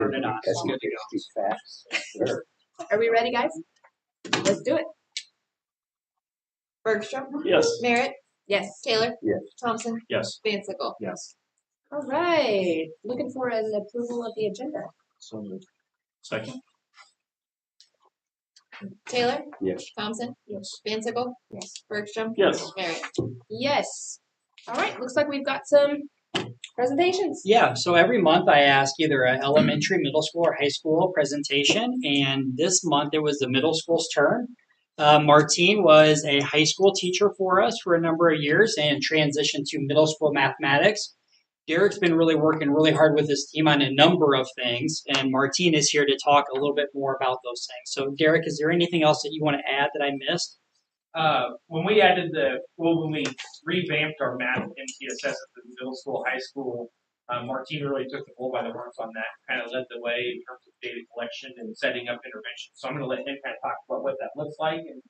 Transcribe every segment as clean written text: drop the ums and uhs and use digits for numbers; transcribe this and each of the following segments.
Turn it on. Because Good to go. too fast. Sure. Are we ready, guys? Let's do it. Bergstrom? Yes. Merritt? Yes. Taylor? Yes. Thompson? Yes. Van Sickle? Yes. All right. Looking for an approval of the agenda. So moved. Second. Taylor? Yes. Thompson? Yes. Van Sickle? Yes. Bergstrom? Yes. Merritt? Yes. All right. Looks like we've got some presentations. Yeah, so every month I ask either an elementary, middle school, or high school presentation, and this month it was the middle school's turn. Martine was a high school teacher for us for a number of years and transitioned to middle school mathematics. Derek's been really working really hard with his team on a number of things, and Martine is here to talk a little bit more about those things. So Derek, is there anything else that you want to add that I missed? When we revamped our math MTSS at the middle school, high school, Martine really took the bull by the horns on that, kind of led the way in terms of data collection and setting up interventions. So I'm going to let him kind of talk about what that looks like and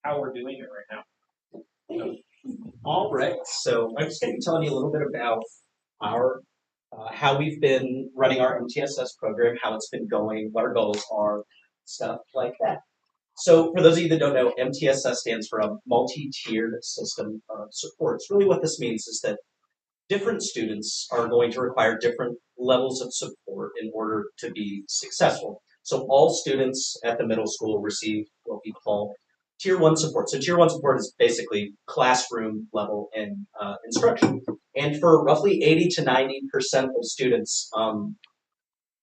how we're doing it right now. All right, so I'm just going to be telling you a little bit about our how we've been running our MTSS program, how it's been going, what our goals are, stuff like that. So for those of you that don't know, MTSS stands for a multi-tiered system of supports. Really what this means is that different students are going to require different levels of support in order to be successful. So all students at the middle school receive what we call Tier 1 support. So Tier 1 support is basically classroom level in instruction. And for roughly 80 to 90% of students,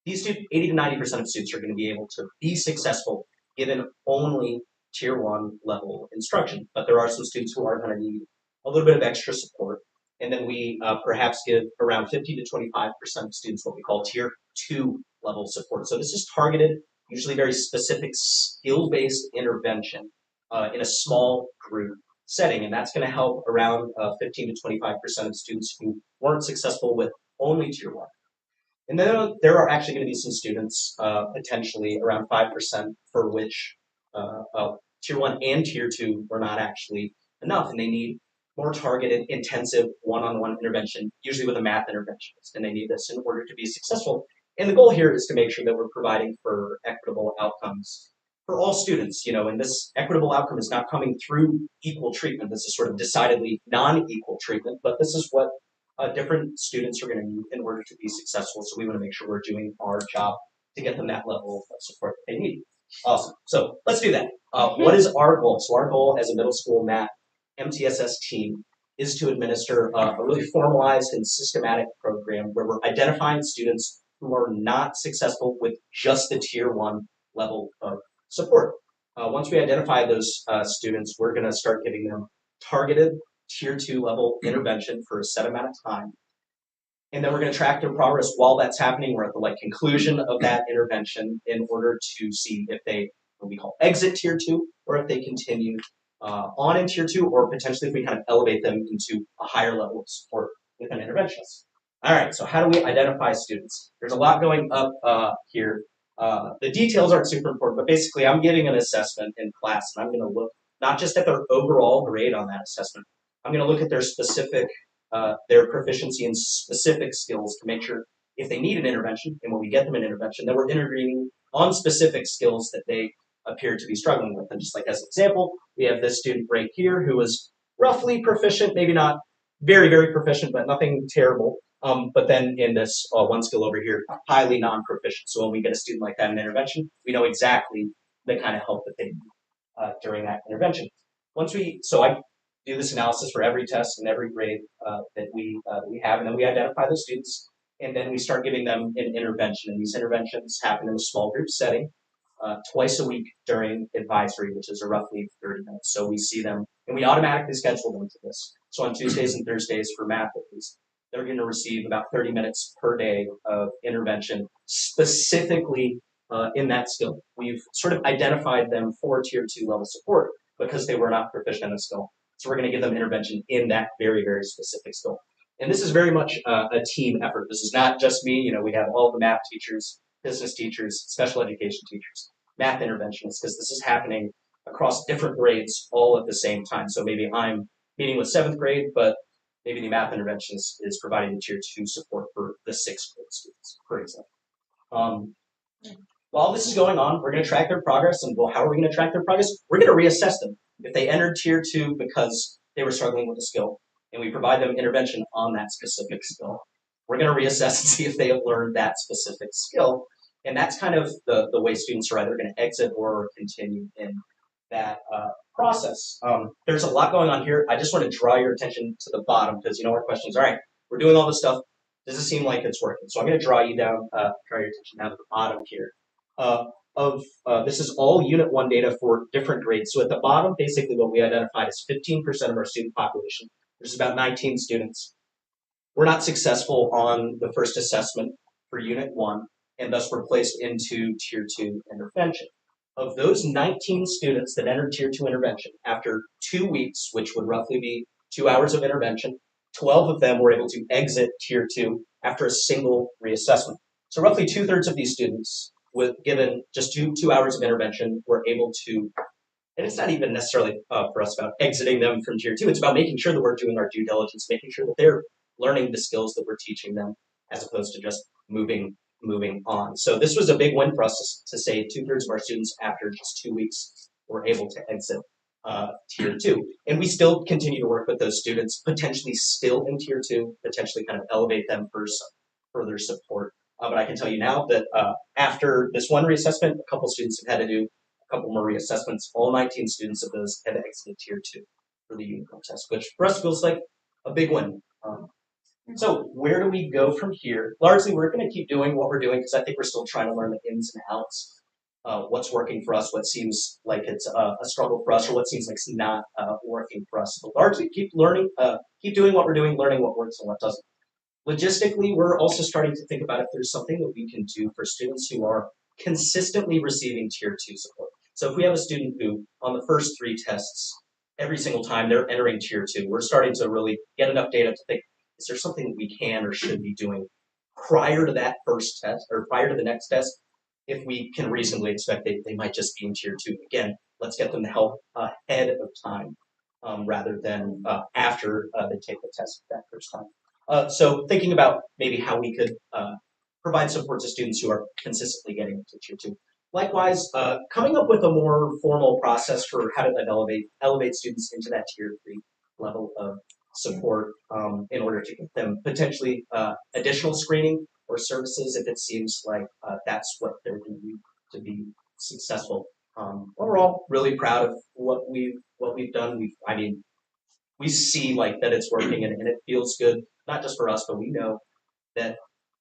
these 80 to 90% of students are going to be able to be successful given only Tier 1 level instruction. But there are some students who are going to need a little bit of extra support. And then we perhaps give around 50 to 25% of students what we call Tier 2 level support. So this is targeted, usually very specific skill-based intervention in a small group setting. And that's going to help around 15 to 25% of students who weren't successful with only Tier 1. And then there are actually going to be some students, potentially around 5%, for which Tier 1 and Tier 2 were not actually enough, and they need more targeted, intensive, one-on-one intervention, usually with a math interventionist, and they need this in order to be successful. And the goal here is to make sure that we're providing for equitable outcomes for all students, and this equitable outcome is not coming through equal treatment. This is sort of decidedly non-equal treatment, but this is what different students are going to need in order to be successful. So we want to make sure we're doing our job to get them that level of support that they need. Awesome. So let's do that. What is our goal? So our goal as a middle school math MTSS team is to administer a really formalized and systematic program where we're identifying students who are not successful with just the Tier 1 level of support. Once we identify those students, we're going to start giving them targeted Tier 2 level intervention for a set amount of time. And then we're going to track their progress while that's happening. We're at the conclusion of that intervention in order to see if they, what we call exit Tier 2, or if they continue on in Tier 2, or potentially if we kind of elevate them into a higher level of support with an interventionist. All right, so how do we identify students? There's a lot going up here. The details aren't super important, but basically I'm giving an assessment in class, and I'm going to look not just at their overall grade on that assessment. I'm going to look at their specific, their proficiency in specific skills to make sure if they need an intervention, and when we get them an intervention, then we're intervening on specific skills that they appear to be struggling with. And just like as an example, we have this student right here who was roughly proficient, maybe not very, very proficient, but nothing terrible. But then in this one skill over here, highly non-proficient. So when we get a student like that in intervention, we know exactly the kind of help that they need during that intervention. So I do this analysis for every test and every grade that we have, and then we identify those students, and then we start giving them an intervention. And these interventions happen in a small group setting twice a week during advisory, which is roughly 30 minutes. So we see them, and we automatically schedule them to this. So on Tuesdays and Thursdays for math, at least, they're going to receive about 30 minutes per day of intervention specifically in that skill. We've sort of identified them for Tier 2 level support because they were not proficient in a skill. So we're going to give them intervention in that very, very specific skill. And this is very much a team effort. This is not just me. We have all the math teachers, business teachers, special education teachers, math interventionists, because this is happening across different grades all at the same time. So maybe I'm meeting with 7th grade, but maybe the math interventionist is providing the Tier 2 support for the 6th grade students, for example. While this is going on, we're going to track their progress, and well, how are we going to track their progress? We're going to reassess them. If they entered tier 2 because they were struggling with a skill, and we provide them intervention on that specific skill, we're going to reassess and see if they have learned that specific skill. And that's kind of the way students are either going to exit or continue in that process. There's a lot going on here. I just want to draw your attention to the bottom because you know our question is, all right, we're doing all this stuff. Does it seem like it's working? So I'm going to draw your attention down to the bottom here. This is all Unit 1 data for different grades. So at the bottom, basically what we identified is 15% of our student population, which is about 19 students. We're not successful on the first assessment for Unit 1, and thus we're placed into Tier 2 intervention. Of those 19 students that entered Tier 2 intervention, after 2 weeks, which would roughly be 2 hours of intervention, 12 of them were able to exit Tier 2 after a single reassessment. So roughly 2/3 of these students, given just two hours of intervention, were able to, and it's not even necessarily for us about exiting them from Tier 2, it's about making sure that we're doing our due diligence, making sure that they're learning the skills that we're teaching them, as opposed to just moving on. So this was a big win for us to say 2/3 of our students after just 2 weeks were able to exit Tier 2. And we still continue to work with those students, potentially still in Tier 2, potentially kind of elevate them for some further support. But I can tell you now that after this one reassessment, a couple students have had to do a couple more reassessments. All 19 students of those have exited Tier 2 for the uniform test, which for us feels like a big win. So where do we go from here? Largely, we're going to keep doing what we're doing because I think we're still trying to learn the ins and outs. What's working for us, what seems like it's a struggle for us, or what seems like it's not working for us. But largely, keep learning, keep doing what we're doing, learning what works and what doesn't. Logistically, we're also starting to think about if there's something that we can do for students who are consistently receiving Tier 2 support. So if we have a student who, on the first 3 tests, every single time they're entering Tier 2, we're starting to really get enough data to think, is there something that we can or should be doing prior to that first test, or prior to the next test, if we can reasonably expect they might just be in Tier 2. Again, let's get them the help ahead of time rather than after they take the test that first time. So thinking about maybe how we could provide support to students who are consistently getting to Tier 2. Likewise, coming up with a more formal process for how to elevate students into that Tier 3 level of support in order to get them potentially additional screening or services if it seems like that's what they're going to need to be successful. Overall, really proud of what we've done. We see like that it's working and it feels good, not just for us, but we know that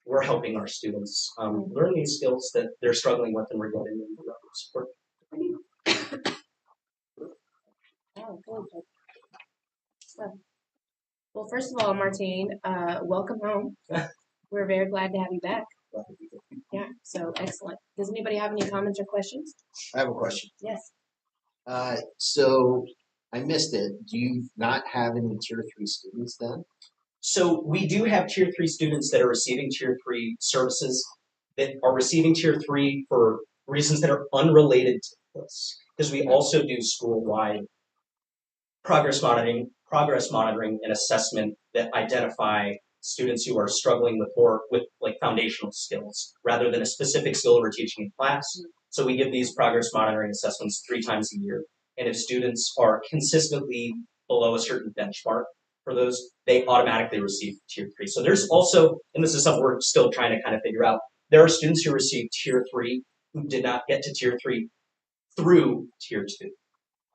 we're helping our students learn these skills that they're struggling with, and we're getting them the level of support. Oh, cool. Well, first of all, Martine, welcome home. We're very glad to have you back. Yeah, so excellent. Does anybody have any comments or questions? I have a question. Yes. So I missed it. Do you not have any Tier 3 students then? So we do have Tier 3 students that are receiving Tier 3 services that are receiving Tier 3 for reasons that are unrelated to this, because we also do school-wide progress monitoring and assessment that identify students who are struggling with like foundational skills rather than a specific skill we're teaching in class. So we give these progress monitoring assessments 3 times a year. And if students are consistently below a certain benchmark for those, they automatically receive Tier 3. So there's also, and this is something we're still trying to kind of figure out, there are students who receive Tier 3 who did not get to Tier 3 through Tier 2.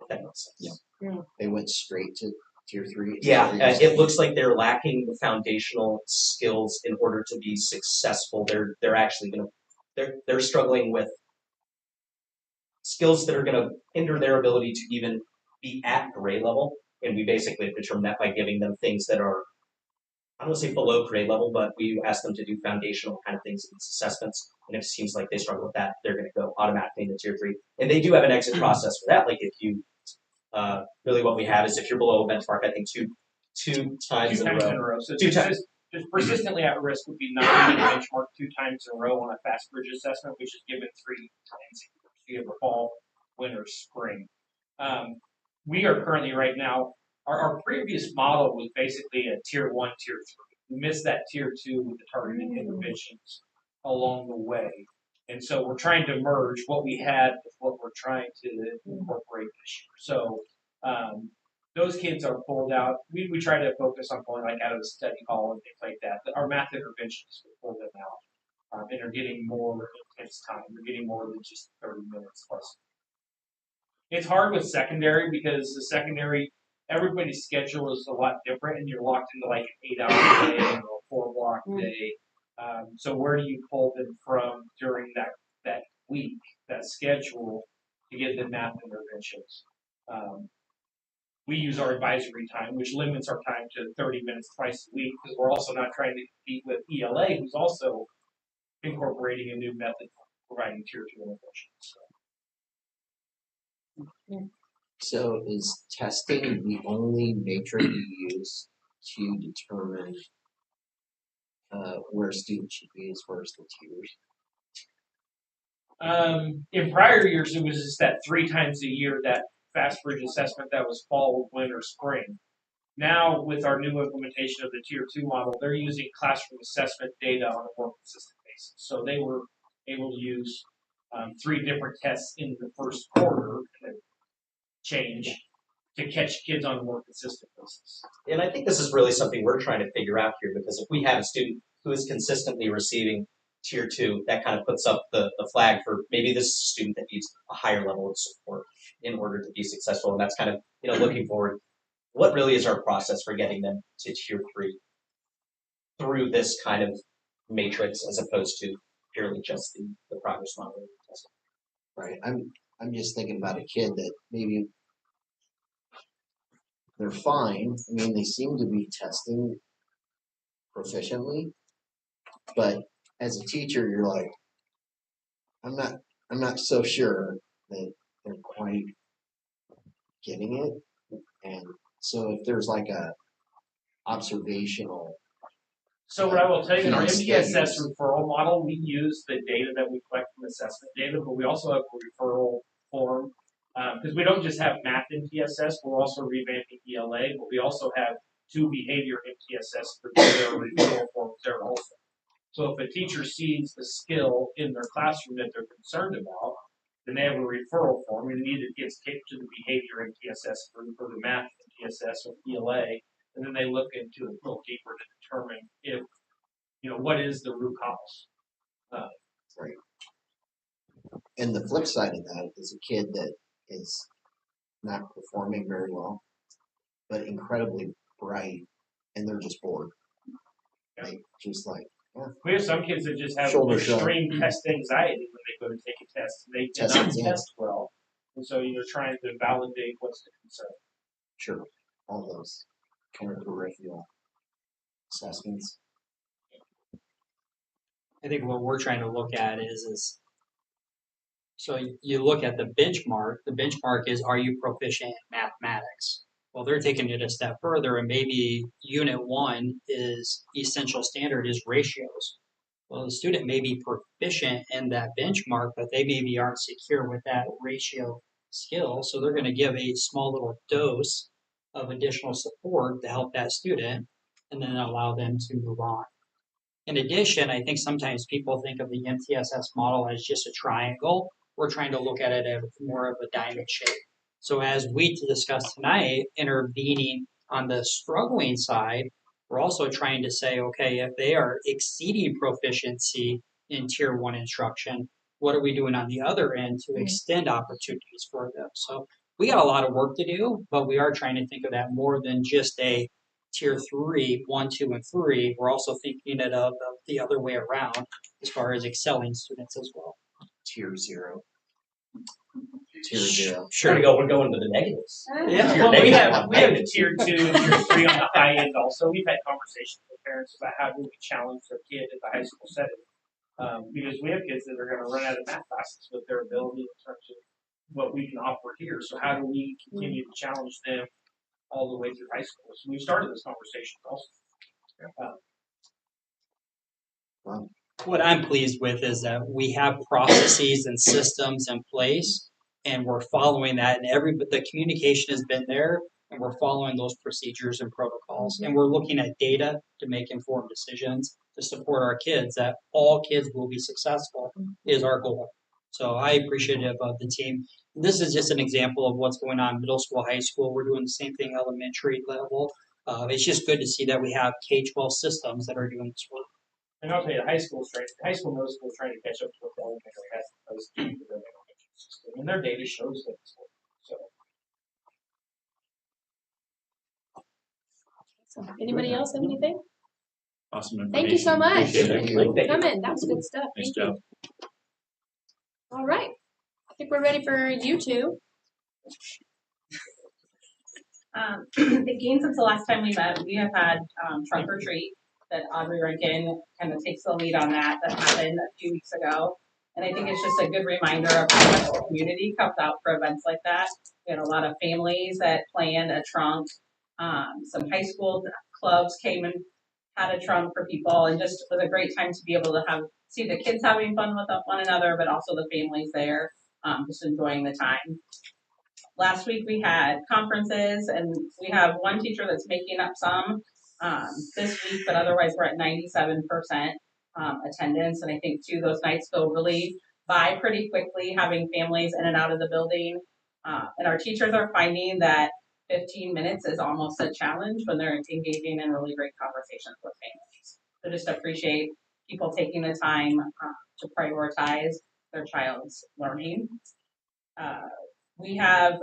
If that makes sense. Yeah. They went straight to Tier 3? Yeah, it looks like they're lacking the foundational skills in order to be successful. They're actually they're struggling with skills that are going to hinder their ability to even be at grade level. And we basically determine that by giving them things that are, I don't want to say below grade level, but we ask them to do foundational kind of things in these assessments. And if it seems like they struggle with that, they're going to go automatically into Tier 3. And they do have an exit process for that. Like if you really what we have is if you're below a benchmark, I think two times in a row. So Two times. Just persistently at risk would be not meeting benchmark 2 times in a row on a fast bridge assessment, which is given 3 times. So you have a fall, winter, spring. We are currently right now, our previous model was basically a Tier 1, Tier 3. We missed that Tier 2 with the targeted interventions. along the way. And so we're trying to merge what we had with what we're trying to incorporate this year. So those kids are pulled out. We try to focus on pulling like out of the study hall and things like that. Our math interventionists will pull them out and are getting more intense time. They're getting more than just 30 minutes plus. It's hard with secondary because the secondary, everybody's schedule is a lot different, and you're locked into like an 8-hour day or a 4-block day. So where do you pull them from during that week, that schedule, to get the math interventions? We use our advisory time, which limits our time to 30 minutes twice a week, because we're also not trying to compete with ELA, who's also incorporating a new method for providing tier 2 interventions. So is testing the only metric you use to determine where students should be as far as the tiers? In prior years, it was just that 3 times a year, that fast bridge assessment that was fall, winter, spring. Now, with our new implementation of the Tier 2 model, they're using classroom assessment data on a more consistent basis. So they were able to use 3 different tests in the first quarter change to catch kids on a more consistent basis. And I think this is really something we're trying to figure out here, because if we have a student who is consistently receiving tier 2, that kind of puts up the flag for maybe this is a student that needs a higher level of support in order to be successful. And that's kind of, looking forward, what really is our process for getting them to tier 3 through this kind of matrix as opposed to purely just the progress model testing. Right. I'm just thinking about a kid that maybe they're fine. I mean, they seem to be testing proficiently, but as a teacher, you're like, I'm not so sure that they're quite getting it. And so if there's like a observational. So what I will tell you, in our Key MTSS studies. referral model, we use the data that we collect from assessment data, but we also have a referral form, because we don't just have math MTSS, we're also revamping ELA, but we also have 2 behavior MTSS for their referral forms there also. So if a teacher sees the skill in their classroom that they're concerned about, then they have a referral form, and it either gets kicked to the behavior MTSS for the math MTSS or ELA, and then they look into it a little deeper to determine if, what is the root cause. Right. And the flip side of that is a kid that is not performing very well, but incredibly bright, and they're just bored. Yeah. Just like, We have some kids that just have Shoulder extreme test anxiety when they go to take a test. They cannot test well. And so you're trying to validate what's the concern. Sure. All those kind of peripheral assessments. I think what we're trying to look at is so you look at the benchmark. The benchmark is, are you proficient in mathematics? Well, they're taking it a step further, and maybe unit 1 is essential standard is ratios. Well, the student may be proficient in that benchmark, but they maybe aren't secure with that ratio skill. So they're going to give a small little dose of additional support to help that student and then allow them to move on. In addition, I think sometimes people think of the MTSS model as just a triangle. We're trying to look at it as more of a diamond shape. So as we discussed tonight, intervening on the struggling side, we're also trying to say, okay, if they are exceeding proficiency in tier 1 instruction, what are we doing on the other end to extend opportunities for them? So we got a lot of work to do, but we are trying to think of that more than just a tier 3, 1, 2, and 3. We're also thinking it of the other way around as far as excelling students as well. Tier 0. Tier 0. Sure. We're going to the negatives. Yeah. Well, we have the tier 2 and tier 3 on the high end also. We've had conversations with parents about how do we challenge their kid at the high school setting. Because we have kids that are going to run out of math classes with their ability in terms of what we can offer here. So how do we continue to challenge them all the way through high school? So we started this conversation also. What I'm pleased with is that we have processes and systems in place, and we're following that, and the communication has been there, and we're following those procedures and protocols, and we're looking at data to make informed decisions. to support our kids, that all kids will be successful is our goal. So I appreciative of the team. This is just an example of what's going on middle school, high school. We're doing the same thing elementary level. It's just good to see that we have K-12 systems that are doing this work. And I'll tell you, high school, middle school is trying to catch up to what the elementary has proposed to do their elementary system. And their data shows that it's working. So. Anybody else have anything? Awesome information. Thank you so much. Appreciate it. Thank you for coming. That was good stuff. Nice Thank job. you. All right. I think we're ready for you two. Again, since the last time we met, we have had trunk or treat that Audrey Rankin kind of takes the lead on that happened a few weeks ago. And I think it's just a good reminder of how much the community comes out for events like that. We had a lot of families that planned a trunk. Some high school clubs came and had a trunk for people, and just was a great time to be able to see the kids having fun with one another, but also the families there, just enjoying the time. Last week we had conferences, and we have one teacher that's making up some this week, but otherwise we're at 97% attendance. And I think too, those nights go really by pretty quickly, having families in and out of the building. And our teachers are finding that 15 minutes is almost a challenge when they're engaging in really great conversations with families. So just appreciate people taking the time to prioritize their child's learning. We have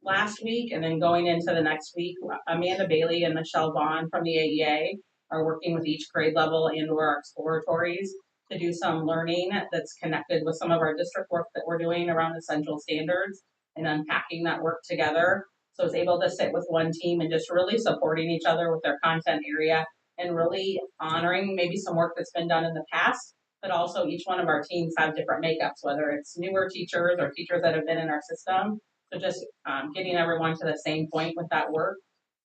last week and then going into the next week, Amanda Bailey and Michelle Vaughn from the AEA are working with each grade level and or our exploratories to do some learning that's connected with some of our district work that we're doing around essential standards and unpacking that work together. So it's able to sit with one team and just really supporting each other with their content area and really honoring maybe some work that's been done in the past, but also each one of our teams have different makeups, whether it's newer teachers or teachers that have been in our system. So just getting everyone to the same point with that work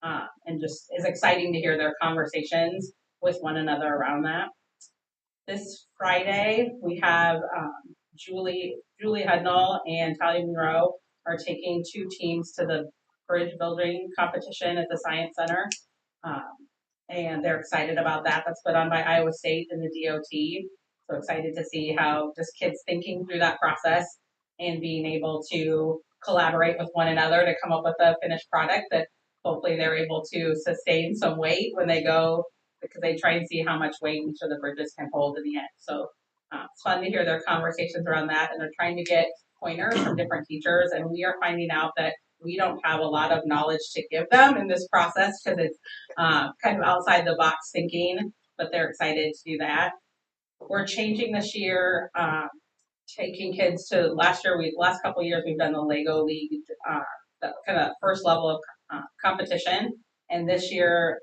and just is exciting to hear their conversations with one another around that. This Friday, we have Julie Hudnall and Talia Monroe are taking 2 teams to the bridge building competition at the Science Center. And they're excited about that. That's put on by Iowa State and the DOT. So excited to see how just kids thinking through that process and being able to collaborate with one another to come up with a finished product that hopefully they're able to sustain some weight when they go, because they try and see how much weight each of the bridges can hold in the end. So it's fun to hear their conversations around that, and they're trying to get pointers from different teachers, and we are finding out that we don't have a lot of knowledge to give them in this process because it's kind of outside the box thinking, but they're excited to do that. We're changing this year, taking kids to last couple of years we've done the Lego League, the kind of first level of competition, and this year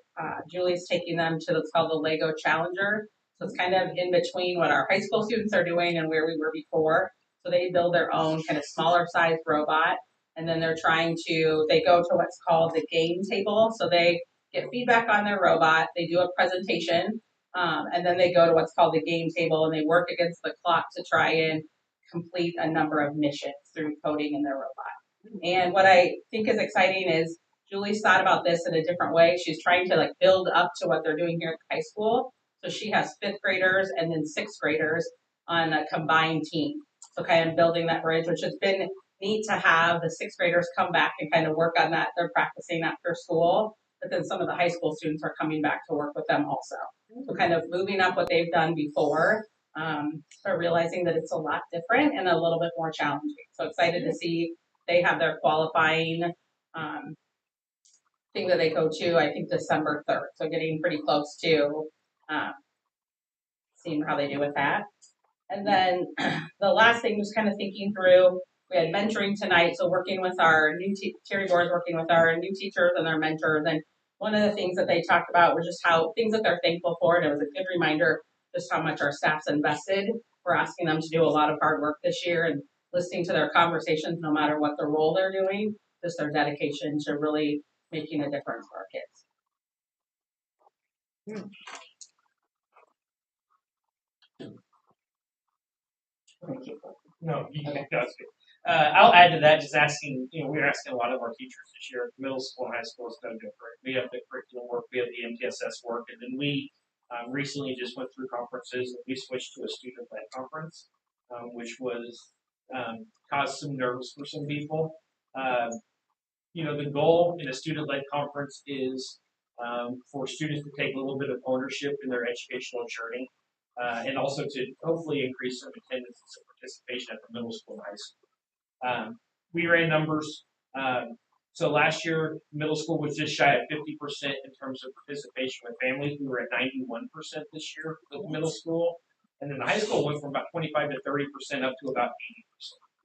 Julie's taking them to what's called the Lego Challenger. So it's kind of in between what our high school students are doing and where we were before. So they build their own kind of smaller sized robot, and then they go to what's called the game table. So they get feedback on their robot, they do a presentation, and then they go to what's called the game table and they work against the clock to try and complete a number of missions through coding in their robot. And what I think is exciting is Julie's thought about this in a different way. She's trying to build up to what they're doing here at high school. So she has 5th graders and then 6th graders on a combined team. So kind of building that bridge, which has been neat to have the 6th graders come back and kind of work on that. They're practicing after school, but then some of the high school students are coming back to work with them also. So kind of moving up what they've done before, but realizing that it's a lot different and a little bit more challenging. So excited to see they have their qualifying thing that they go to, I think December 3rd. So getting pretty close to seeing how they do with that. And then the last thing was kind of thinking through, we had mentoring tonight. So working with our new Terry Board's working with our new teachers and their mentors. And one of the things that they talked about was just how things that they're thankful for. And it was a good reminder just how much our staff's invested. We're asking them to do a lot of hard work this year and listening to their conversations, no matter what the role they're doing, just their dedication to really making a difference for our kids. No, Okay. that's good. I'll add to that, just asking, we're asking a lot of our teachers this year, middle school and high school is no different. We have the curriculum work, we have the MTSS work, and then we Recently just went through conferences and we switched to a student-led conference, which was caused some nerves for some people. The goal in a student-led conference is for students to take a little bit of ownership in their educational journey, and also to hopefully increase some attendance and some participation at the middle school and high school. We ran numbers. So last year, middle school was just shy of 50% in terms of participation with families. We were at 91% this year with the middle school. And then the high school went from about 25 to 30% up to about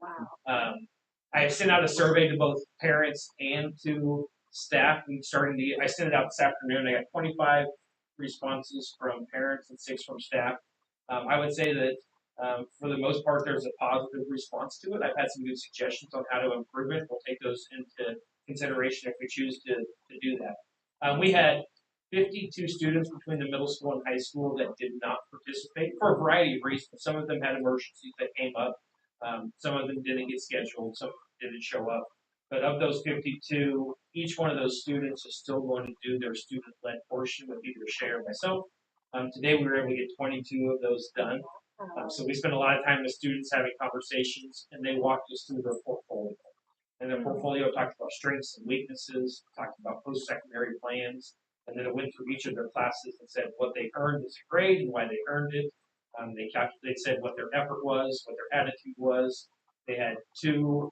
80%. Wow. I have sent out a survey to both parents and to staff. I sent it out this afternoon. I got 25 responses from parents and 6 from staff. I would say that for the most part, there's a positive response to it. I've had some good suggestions on how to improve it. We'll take those into consideration if we choose to do that. We had 52 students between the middle school and high school that did not participate for a variety of reasons. Some of them had emergencies that came up. Some of them didn't get scheduled. Some didn't show up. But of those 52, each one of those students is still going to do their student-led portion with either Shay or myself. Today we were able to get 22 of those done. So we spent a lot of time with students having conversations, and they walked us through their portfolio. And their portfolio talked about strengths and weaknesses, talked about post-secondary plans, and then it went through each of their classes and said what they earned as a grade and why they earned it. They said what their effort was, what their attitude was. They had 2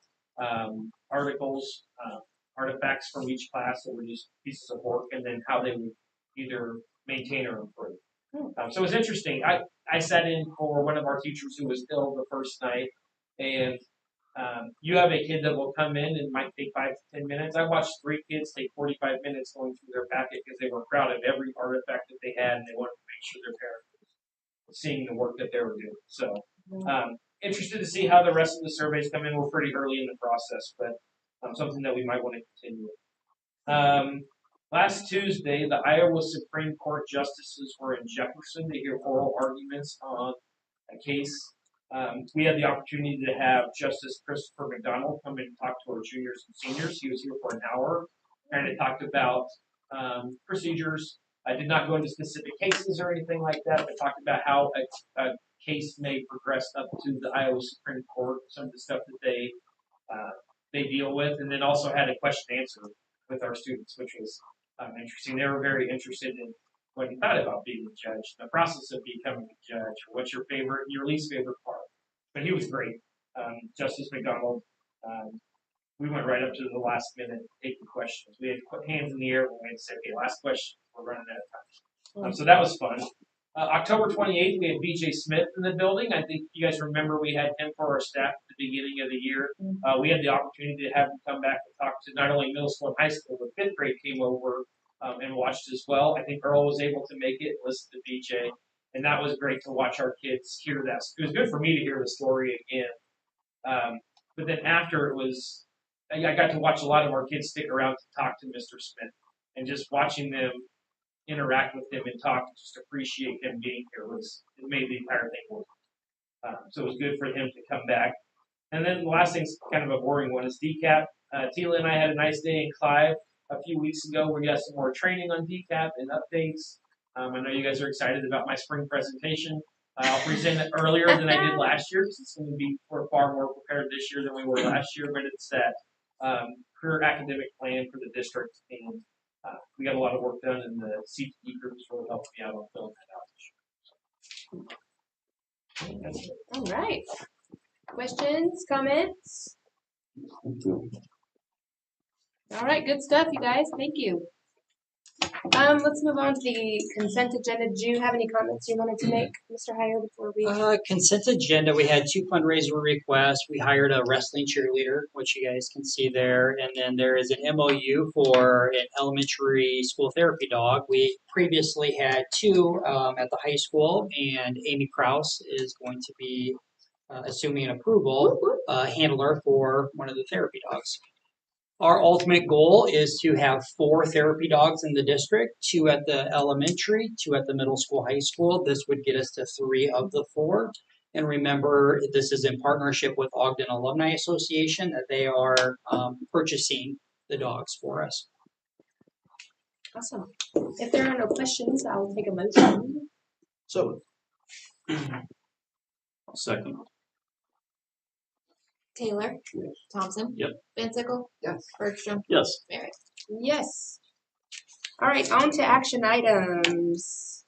artifacts from each class that were just pieces of work, and then how they would either maintain or improve. So it was interesting. I sat in for one of our teachers who was ill the first night, and you have a kid that will come in and might take 5 to 10 minutes. I watched 3 kids take 45 minutes going through their packet because they were proud of every artifact that they had, and they wanted to make sure their parents were seeing the work that they were doing. So interested to see how the rest of the surveys come in. We're pretty early in the process, but something that we might want to continue with. Last Tuesday, the Iowa Supreme Court justices were in Jefferson to hear oral arguments on a case. We had the opportunity to have Justice Christopher McDonald come and talk to our juniors and seniors. He was here for an hour, and it talked about procedures. I did not go into specific cases or anything like that, but talked about how a case may progress up to the Iowa Supreme Court, some of the stuff that they deal with, and then also had a question and answer with our students, which was interesting. They were very interested in what you thought about being a judge, the process of becoming a judge, what's your least favorite part. But he was great. Justice McDonald, we went right up to the last minute taking questions. We had to put hands in the air when we had to say, okay, last question, we're running out of time. So that was fun. October 28th, we had BJ Smith in the building. I think you guys remember we had him for our staff at the beginning of the year. We had the opportunity to have him come back and talk to not only middle school and high school, but 5th grade came over and watched as well. I think Earl was able to make it and listen to BJ, and that was great to watch our kids hear that. It was good for me to hear the story again. But then after I got to watch a lot of our kids stick around to talk to Mr. Smith, and just watching them interact with him and talk, and just appreciate him being here it made the entire thing work. So it was good for him to come back. And then the last thing's kind of a boring one is DCAP. Tila and I had a nice day in Clive a few weeks ago where we got some more training on DCAP and updates. I know you guys are excited about my spring presentation. I'll present it earlier than I did last year because it's going to be far more prepared this year than we were last year, but it's that career academic plan for the district, and we got a lot of work done, and the CTE groups really helped me out on filling that out this year. All right. Questions, comments? All right, good stuff, you guys. Thank you. Let's move on to the consent agenda. Do you have any comments you wanted to make, Mr. Heyer, before we? Consent agenda, we had 2 fundraiser requests. We hired a wrestling cheerleader, which you guys can see there. And then there is an MOU for an elementary school therapy dog. We previously had 2 at the high school, and Amy Kraus is going to be assuming approval, handler for one of the therapy dogs. Our ultimate goal is to have 4 therapy dogs in the district, 2 at the elementary, 2 at the middle school, high school. This would get us to 3 of the 4. And remember, this is in partnership with Ogden Alumni Association that they are purchasing the dogs for us. Awesome. If there are no questions, I'll take a motion. So, Second. Taylor. Thompson. Yep. Van Sickle. yes. Bergstrom. Yes. Merritt. Yes. All right, on to action items.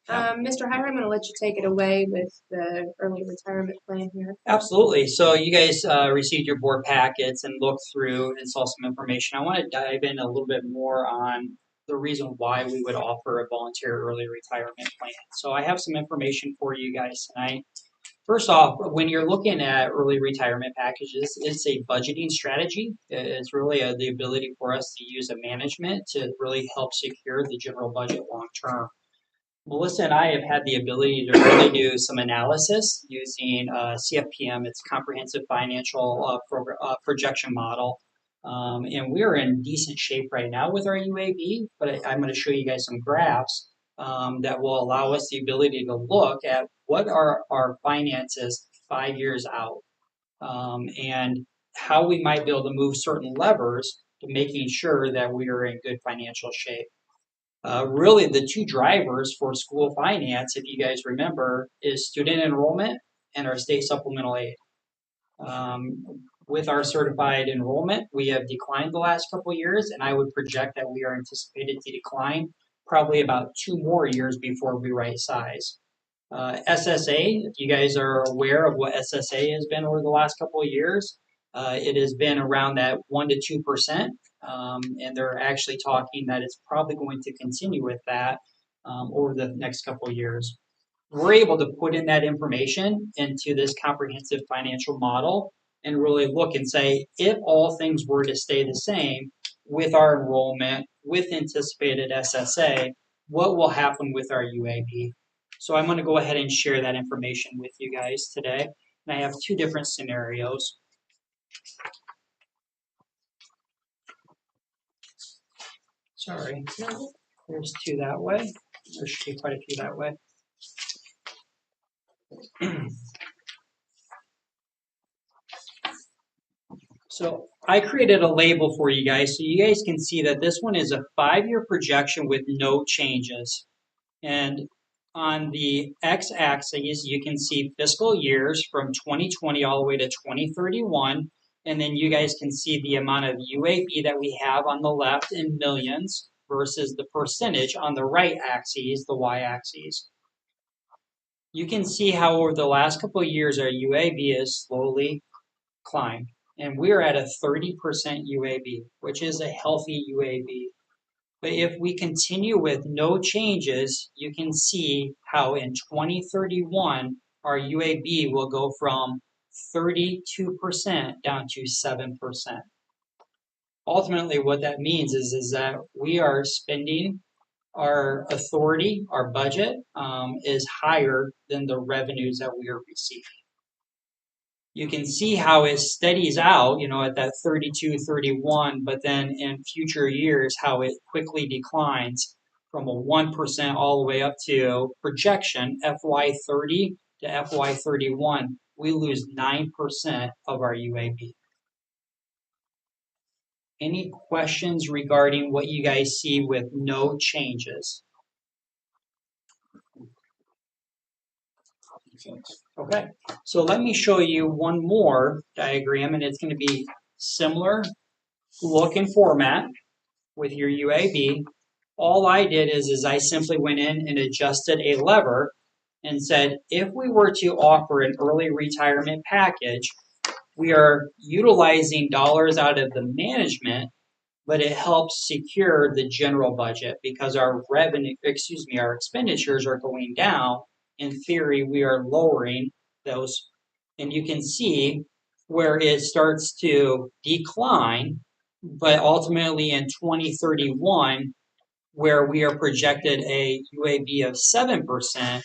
Mr. Hyder, I'm going to let you take it away with the early retirement plan here. Absolutely. So you guys received your board packets and looked through and saw some information. I want to dive in a little bit more on the reason why we would offer a voluntary early retirement plan. So I have some information for you guys tonight. First off, when you're looking at early retirement packages, it's a budgeting strategy. It's really the ability for us to use a management to really help secure the general budget long term. Melissa and I have had the ability to really do some analysis using CFPM, it's Comprehensive Financial Projection Model. And we're in decent shape right now with our UAB, but I'm going to show you guys some graphs that will allow us the ability to look at what are our finances 5 years out and how we might be able to move certain levers to making sure that we are in good financial shape. Really, the two drivers for school finance, if you guys remember, is student enrollment and our state supplemental aid. With our certified enrollment, we have declined the last couple of years, and I would project that we are anticipated to decline probably about 2 more years before we right size. SSA, if you guys are aware of what SSA has been over the last couple of years, it has been around that 1 to 2%, and they're actually talking that it's probably going to continue with that over the next couple of years. We're able to put in that information into this comprehensive financial model and really look and say, if all things were to stay the same with our enrollment, with anticipated SSA, what will happen with our UAB? So I'm going to go ahead and share that information with you guys today. And I have 2 different scenarios. Sorry, there's 2 that way. There should be quite a few that way. So I created a label for you guys so you guys can see that this one is a 5-year projection with no changes. And on the x-axis, you can see fiscal years from 2020 all the way to 2031. And then you guys can see the amount of UAB that we have on the left in millions versus the percentage on the right axis, the y-axis. You can see how over the last couple of years, our UAB has slowly climbed. And we're at a 30% UAB, which is a healthy UAB. But if we continue with no changes, you can see how in 2031, our UAB will go from 32% down to 7%. Ultimately, what that means is that we are spending our authority, our budget is higher than the revenues that we are receiving. You can see how it steadies out, at that 32, 31, but then in future years, how it quickly declines from a 1% all the way up to projection FY30 to FY31. We lose 9% of our UAB. Any questions regarding what you guys see with no changes? Okay, so let me show you one more diagram, and it's going to be similar look and format with your UAB. All I did is I simply went in and adjusted a lever and said, if we were to offer an early retirement package, we are utilizing dollars out of the management, but it helps secure the general budget because our our expenditures are going down. In theory, we are lowering those, and you can see where it starts to decline, but ultimately in 2031, where we are projected a UAB of 7%,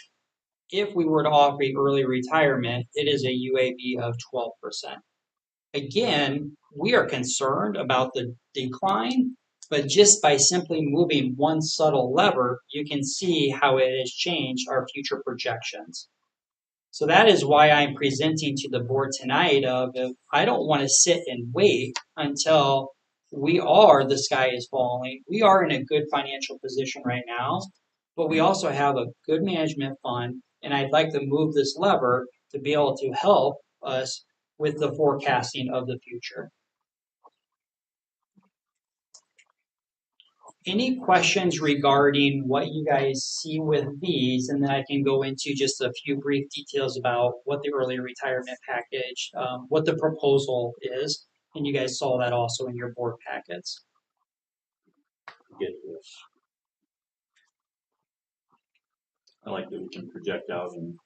if we were to offer early retirement, it is a UAB of 12%. Again, we are concerned about the decline, but just by simply moving one subtle lever, you can see how it has changed our future projections. So that is why I'm presenting to the board tonight of I don't want to sit and wait until the sky is falling. We are in a good financial position right now, but we also have a good management fund, and I'd like to move this lever to be able to help us with the forecasting of the future. Any questions regarding what you guys see with these, and then I can go into just a few brief details about what the early retirement package, what the proposal is, and you guys saw that also in your board packets. Get this. I like that we can project out and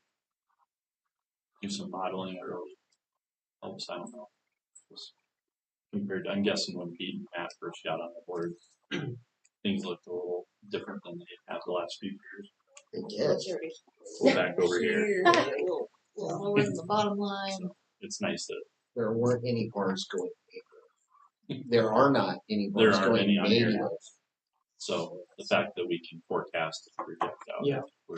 do some modeling or helps. I don't know. Just compared to, I'm guessing when Pete and Matt first got on the board, things looked a little different than they have the last few years. It is. We're back over here. Lower than the bottom line. So it's nice that There weren't any bars going negative. There are not any there bars aren't going any on here. negative. So the fact that we can forecast and project out. Yeah. we're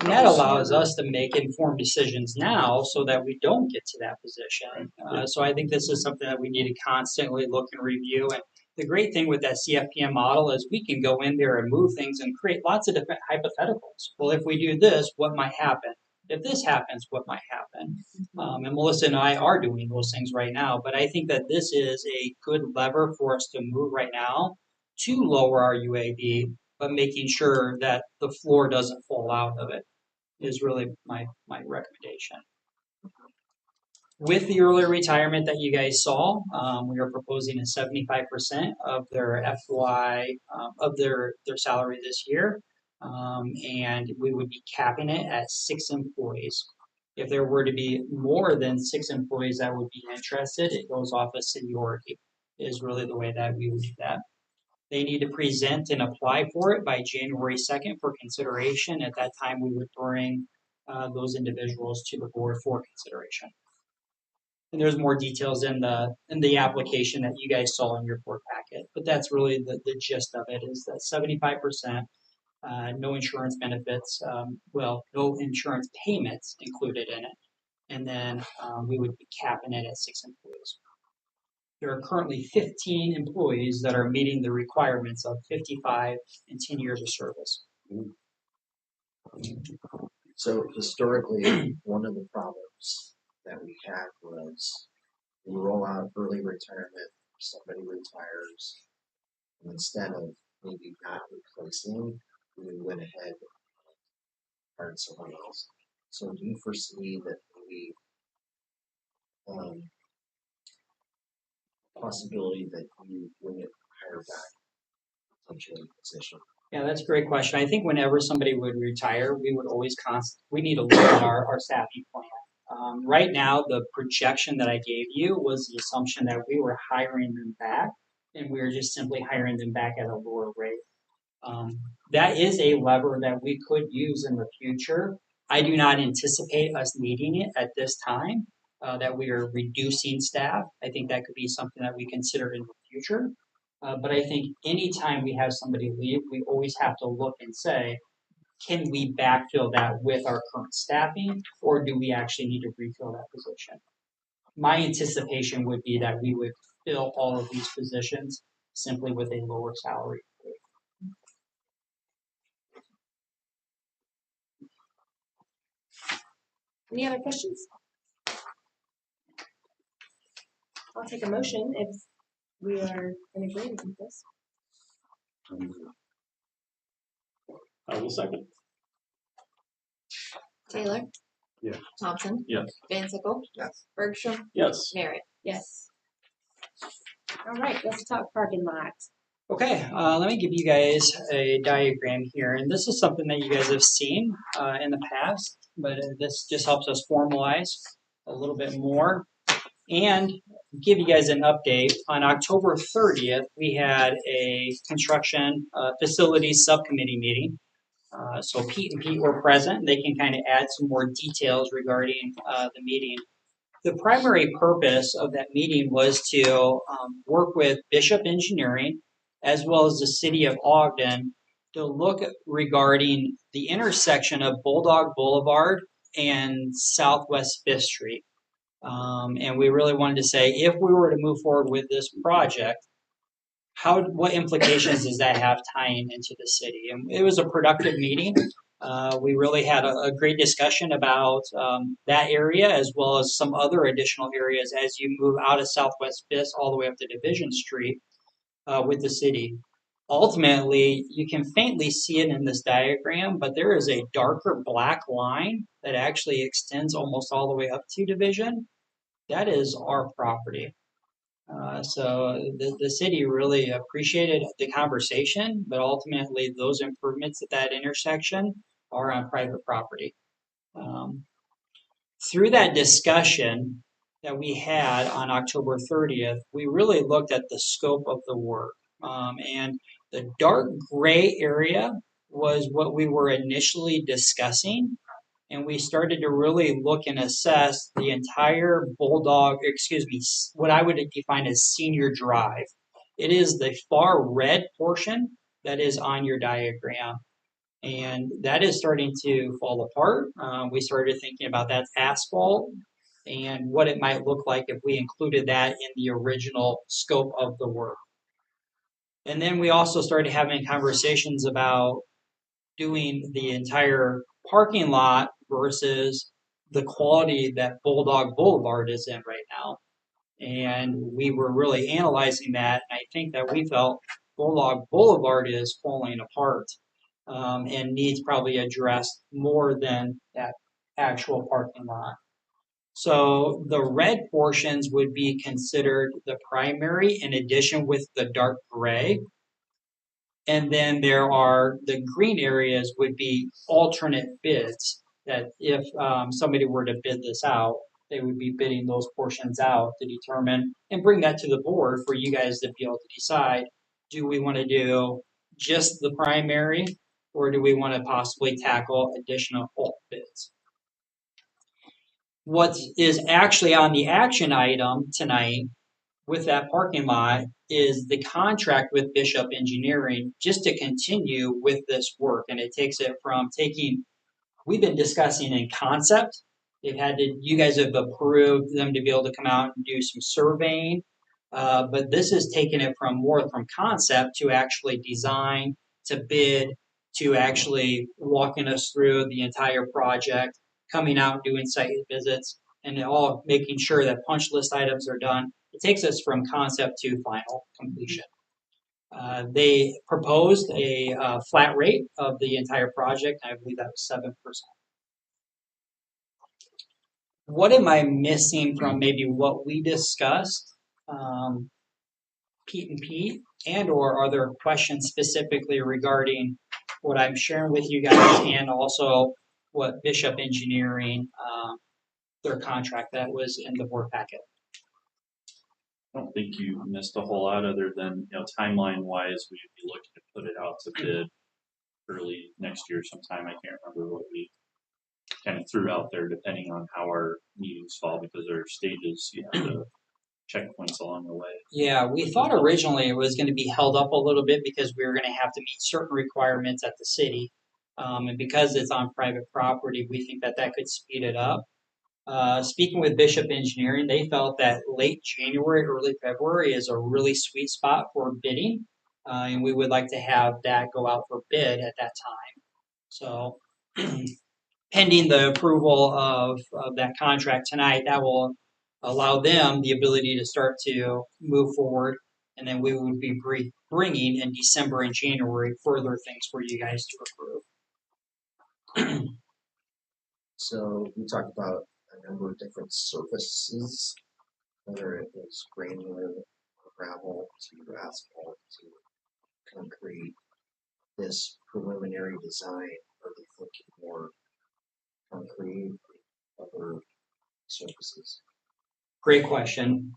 And that allows us to make informed decisions now so that we don't get to that position. So I think this is something that we need to constantly look and review. And the great thing with that CFPM model is we can go in there and move things and create lots of different hypotheticals. Well, if we do this, what might happen? If this happens, what might happen? And Melissa and I are doing those things right now. But I think that this is a good lever for us to move right now to lower our UAB, but making sure that the floor doesn't fall out of it is really my recommendation. With the early retirement that you guys saw, we are proposing a 75% of their FY of their salary this year, and we would be capping it at 6 employees. If there were to be more than 6 employees that would be interested, it goes off of seniority. Is really the way that we would do that. They need to present and apply for it by January 2nd for consideration. At that time, we would bring those individuals to the board for consideration. And there's more details in the application that you guys saw in your board packet. But that's really the gist of it is that 75%, no insurance benefits, no insurance payments included in it. And then we would be capping it at 6 employees. There are currently 15 employees that are meeting the requirements of 55 and 10 years of service. So historically, one of the problems that we had was we roll out early retirement, somebody retires, and instead of maybe not replacing, we went ahead and hired someone else. So do you foresee that maybe possibility that you wouldn't hire back potentially position? Yeah, that's a great question. I think whenever somebody would retire, we would always we need to look at our staffing plan. Right now, the projection that I gave you was the assumption that we were hiring them back, and we were just simply hiring them back at a lower rate. That is a lever that we could use in the future. I do not anticipate us needing it at this time, that we are reducing staff. I think that could be something that we consider in the future. But I think anytime we have somebody leave, we always have to look and say, can we backfill that with our current staffing, or do we actually need to refill that position? My anticipation would be that we would fill all of these positions simply with a lower salary. Any other questions? I'll take a motion if we are in agreement with this. I will second. Taylor? Yeah. Thompson? Yes. Van Sickle? Yes. Bergstrom? Yes. Merritt? Yes. All right, let's talk parking lot. Okay, let me give you guys a diagram here, and this is something that you guys have seen in the past, but this just helps us formalize a little bit more and give you guys an update. On October 30th, we had a construction facilities subcommittee meeting. So Pete and Pete were present. They can kind of add some more details regarding the meeting. The primary purpose of that meeting was to work with Bishop Engineering as well as the city of Ogden to look regarding the intersection of Bulldog Boulevard and Southwest 5th Street. And we really wanted to say if we were to move forward with this project, what implications does that have tying into the city? And it was a productive meeting. We really had a great discussion about that area as well as some other additional areas as you move out of Southwest Fisk all the way up to Division Street with the city. Ultimately, you can faintly see it in this diagram, but there is a darker black line that actually extends almost all the way up to Division. That is our property. So the city really appreciated the conversation, but ultimately those improvements at that intersection are on private property. Through that discussion that we had on October 30th, we really looked at the scope of the work. And the dark gray area was what we were initially discussing. And we started to really look and assess the entire what I would define as senior drive. It is the far red portion that is on your diagram. And that is starting to fall apart. We started thinking about that asphalt and what it might look like if we included that in the original scope of the work. And then we also started having conversations about doing the entire parking lot versus the quality that Bulldog Boulevard is in right now. And we were really analyzing that. And I think that we felt Bulldog Boulevard is falling apart and needs probably addressed more than that actual parking lot. So the red portions would be considered the primary in addition with the dark gray. And then there are the green areas would be alternate bids that if somebody were to bid this out, they would be bidding those portions out to determine and bring that to the board for you guys to be able to decide, do we want to do just the primary or do we want to possibly tackle additional alt bids? What is actually on the action item tonight with that parking lot is the contract with Bishop Engineering just to continue with this work. And it takes it from we've been discussing in concept. You guys have approved them to be able to come out and do some surveying. But this is taking it from concept to actually design, to bid, to actually walking us through the entire project, coming out, doing site visits, and all making sure that punch list items are done. It takes us from concept to final completion. They proposed a flat rate of the entire project. I believe that was 7%. What am I missing from maybe what we discussed, Pete and Pete, and or are there questions specifically regarding what I'm sharing with you guys and also what Bishop Engineering, their contract that was in the board packet? I don't think you missed a whole lot other than, timeline wise, we'd be looking to put it out to bid early next year sometime. I can't remember what we kind of threw out there depending on how our meetings fall because there are stages, the checkpoints along the way. Yeah, we thought originally it was going to be held up a little bit because we were going to have to meet certain requirements at the city. And because it's on private property, we think that could speed it up. Speaking with Bishop Engineering, they felt that late January, early February is a really sweet spot for bidding. And we would like to have that go out for bid at that time. So pending the approval of that contract tonight, that will allow them the ability to start to move forward. And then we would be bringing in December and January further things for you guys to approve. So we talked about a number of different surfaces, whether it was granular, gravel, to asphalt, to concrete. This preliminary design, are they thinking more concrete, other surfaces? Great question.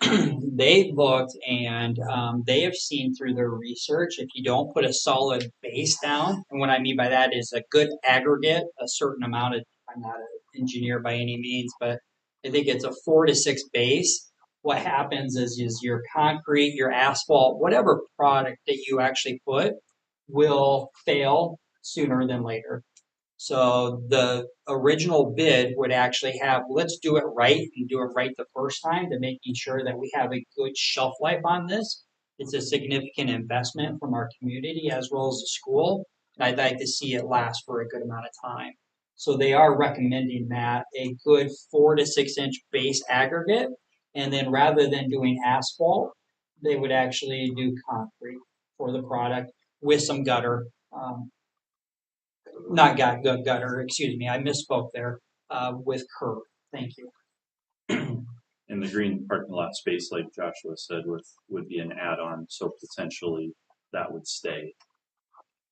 They looked and they have seen through their research, if you don't put a solid base down, and what I mean by that is a good aggregate, a certain amount of, I'm not an engineer by any means, but I think it's a 4 to 6 base. What happens is your concrete, your asphalt, whatever product that you actually put will fail sooner than later. So the original bid would actually have, let's do it right and do it right the first time to making sure that we have a good shelf life on this. It's a significant investment from our community as well as the school, and I'd like to see it last for a good amount of time. So they are recommending that a good 4 to 6 inch base aggregate, and then rather than doing asphalt, they would actually do concrete for the product with some gutter. Not gutter, excuse me, I misspoke there, with curb. Thank you. And the green parking lot space, like Joshua said, would be an add-on, so potentially that would stay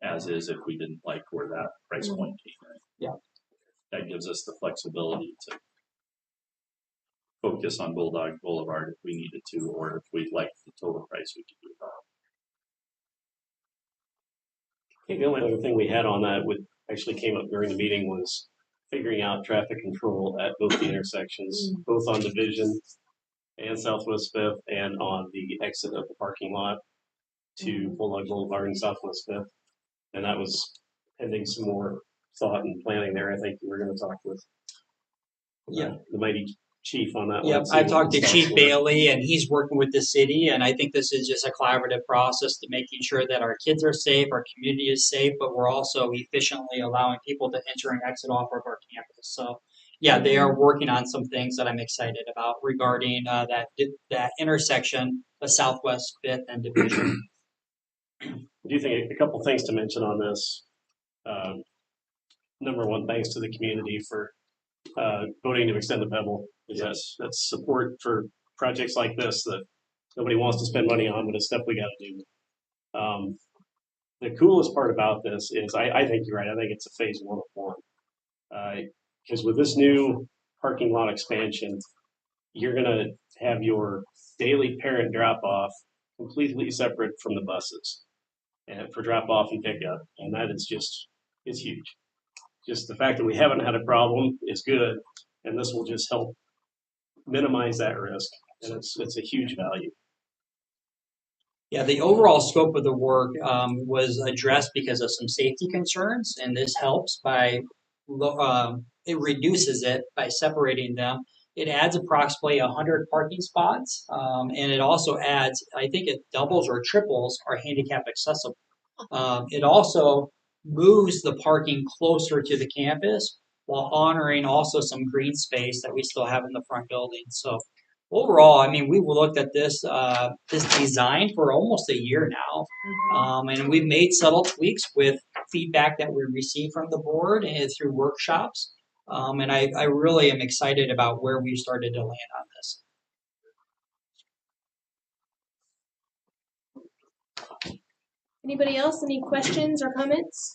as is if we didn't like where that price point came in. Yeah. That gives us the flexibility to focus on Bulldog Boulevard if we needed to, or if we'd like the total price, we could do that. I think the only other thing we had on that would actually came up during the meeting was figuring out traffic control at both the intersections, both on Division and Southwest Fifth, and on the exit of the parking lot to Bulldog Boulevard and Southwest Fifth. And that was pending some more thought and planning there. I think we were going to talk with the mighty chief on that. Yep, I talked to Chief Bailey, and he's working with the city, and I think this is just a collaborative process to making sure that our kids are safe, our community is safe, but we're also efficiently allowing people to enter and exit off of our campus. So, yeah, they are working on some things that I'm excited about regarding that intersection of Southwest Fifth and Division. I do think a couple things to mention on this. Number one, thanks to the community for voting to extend the Pebble. Yes, that's support for projects like this that nobody wants to spend money on, but it's stuff we got to do. The coolest part about this is, I think you're right. I think it's a phase 1 of 1. Because with this new parking lot expansion, you're going to have your daily parent drop off completely separate from the buses, and for drop off and pickup, and that is it's huge. Just the fact that we haven't had a problem is good, and this will just help minimize that risk, and it's a huge value. Yeah, the overall scope of the work was addressed because of some safety concerns, and this helps by it reduces it by separating them. It adds approximately 100 parking spots, and it also adds, I think it doubles or triples our handicap accessible. It also moves the parking closer to the campus while honoring also some green space that we still have in the front building. So overall, I mean, we've looked at this design for almost a year now, and we've made subtle tweaks with feedback that we received from the board and through workshops. And I really am excited about where we started to land on this. Anybody else? Any questions or comments?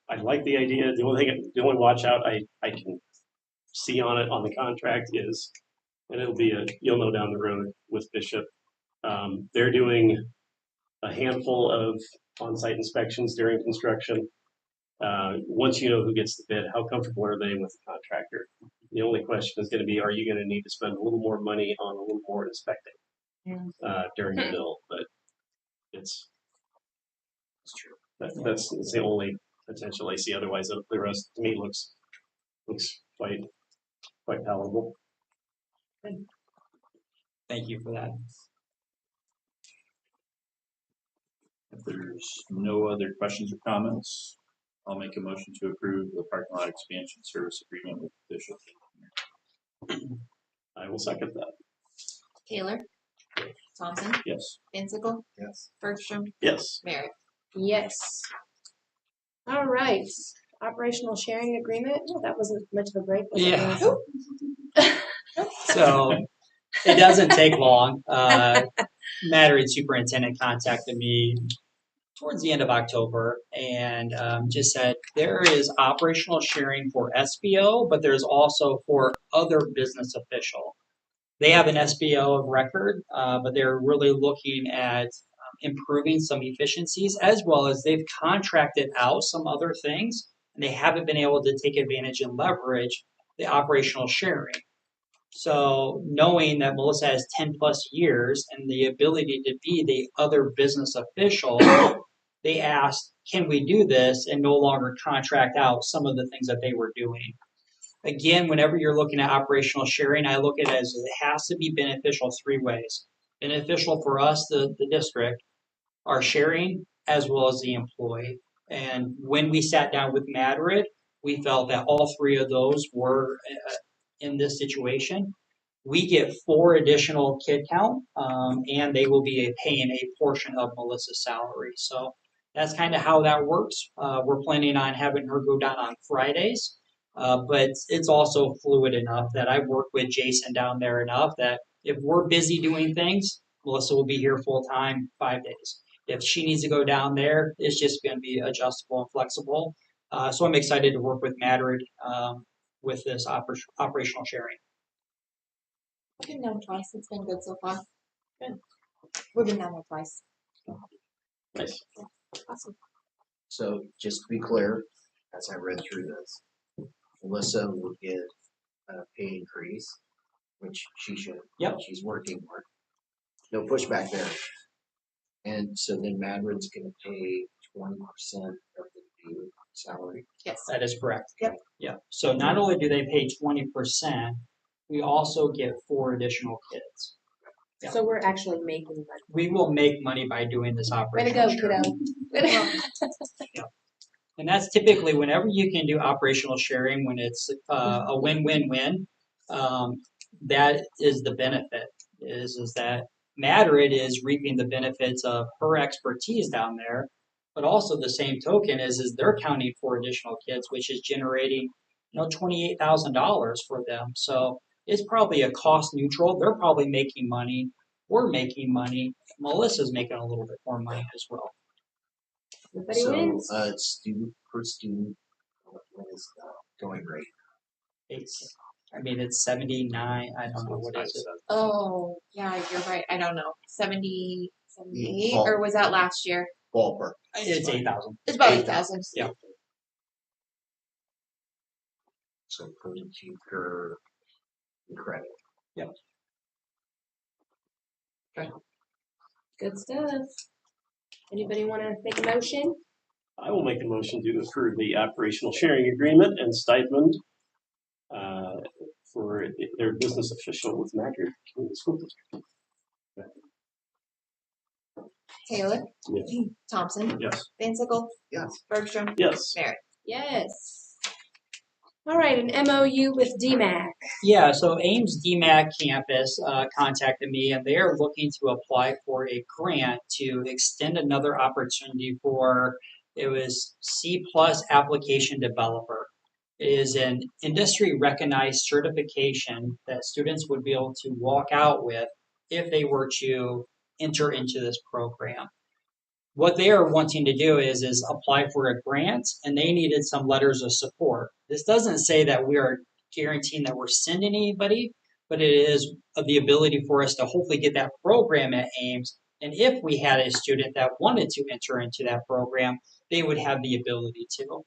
I like the idea. The only watch out I can see on it on the contract is, and you'll know down the road with Bishop, they're doing a handful of on-site inspections during construction. Once you know who gets the bid, how comfortable are they with the contractor? The only question is going to be, are you going to need to spend a little more money on a little more inspecting during the build? But it's true. That's the only potential I see. Otherwise, the rest to me looks quite palatable. Thank you for that. If there's no other questions or comments, I'll make a motion to approve the parking lot expansion service agreement with Bishop. I will second that. Taylor? Thompson? Yes. Vansickle? Yes. Bergstrom? Yes. Merritt? Yes. All right. Operational sharing agreement. Oh, that wasn't much of a break. Was Yeah. So it doesn't take long. Mattery superintendent contacted me towards the end of October and just said there is operational sharing for SBO, but there's also for other business official. They have an SBO of record, but they're really looking at improving some efficiencies, as well as they've contracted out some other things, and they haven't been able to take advantage and leverage the operational sharing. So knowing that Melissa has 10 plus years and the ability to be the other business official, they asked, can we do this and no longer contract out some of the things that they were doing? Again, whenever you're looking at operational sharing, I look at it as it has to be beneficial three ways. Beneficial for us, the district, our sharing, as well as the employee. And when we sat down with Madrid, we felt that all three of those were in this situation. We get 4 additional kid count, and they will be paying a portion of Melissa's salary. So that's kind of how that works. We're planning on having her go down on Fridays, but it's also fluid enough that I've worked with Jason down there enough that if we're busy doing things, Melissa will be here full time 5 days. If she needs to go down there, it's just going to be adjustable and flexible. So I'm excited to work with Madrid with this operational sharing. We've been down twice. It's been good so far. Good. We've been down there twice. Nice. Awesome. So just to be clear, as I read through this, Melissa will get a pay increase, which she should. Yep. She's working more. No pushback there. And so then Madrid's gonna pay 20% of the due salary. Yes. That is correct. Yep. Yeah. So not only do they pay 20%, we also get 4 additional kids. Yeah. So we're actually making money. We will make money by doing this Way to operational go, sharing. kiddo. Way to go. And that's typically whenever you can do operational sharing, when it's a win-win-win, that is the benefit, is that Madrid is reaping the benefits of her expertise down there, but also the same token is they're counting 4 additional kids, which is generating, $28,000 for them. So it's probably a cost neutral. They're probably making money. We're making money. Melissa's making a little bit more money as well. Everybody So, wins. student per student, what is the going rate? It's 79. I don't know what is it. Oh, yeah, you're right. I don't know. 70, 78, Ball- or was that last year? Ballpark. It's 8,000. It's about 8,000. 8,000. Yeah. So per teacher credit. Good stuff. Anybody want to make a motion? I will make a motion to approve the operational sharing agreement and stipend for their business official with Madrid Community School District. Taylor, Yes. Thompson, Yes. Van Sickle, Yes. Bergstrom, Yes. Merritt. Yes. All right, an MOU with DMAC. Yeah, so Ames DMAC campus contacted me, and they are looking to apply for a grant to extend another opportunity for, it was C+ application developer. It is an industry recognized certification that students would be able to walk out with if they were to enter into this program. What they are wanting to do is apply for a grant, and they needed some letters of support. This doesn't say that we are guaranteeing that we're sending anybody, but it is the ability for us to hopefully get that program at Ames. And if we had a student that wanted to enter into that program, they would have the ability to.